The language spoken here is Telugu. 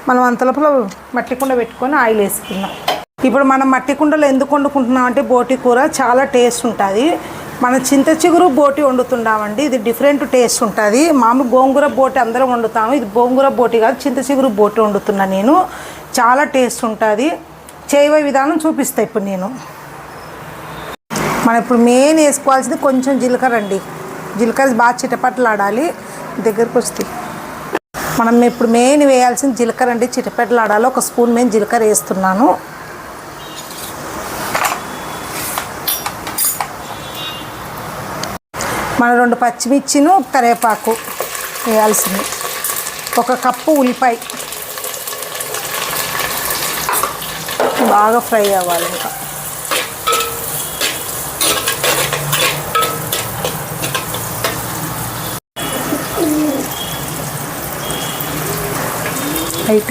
మనం అంతలోపల మట్టి కుండ పెట్టుకొని ఆయిల్ వేసుకుందాం. ఇప్పుడు మనం మట్టి కుండలో ఎందుకు వండుకుంటున్నాం అంటే బోటి కూర చాలా టేస్ట్ ఉంటుంది. మనం చింత చిగురు బోటి వండుతున్నామండి, ఇది డిఫరెంట్ టేస్ట్ ఉంటుంది. మామూలు గోంగూర బోటి అందరం వండుతాము, ఇది గోంగూర బోటి కాదు, చింత చిగురు బోటి వండుతున్నా నేను. చాలా టేస్ట్ ఉంటుంది. చేయవే విధానం చూపిస్తాను ఇప్పుడు నేను. మనం ఇప్పుడు మెయిన్ వేసుకోవాల్సింది కొంచెం జీలకర్ర అండి. జీలకర్ర బాగా చిటపట్లాడాలి. దగ్గరకు వస్తే మనం ఇప్పుడు మెయిన్ వేయాల్సింది జీలకర్ర అండి, చిటపట్లాడాలి. ఒక స్పూన్ మెయిన్ జీలకర్ర వేస్తున్నాను. మన 2 పచ్చిమిర్చిను కరివేపాకు వేయాల్సింది. 1 కప్పు ఉల్లిపాయ బాగా ఫ్రై అవ్వాలి. ఇంకా అయితే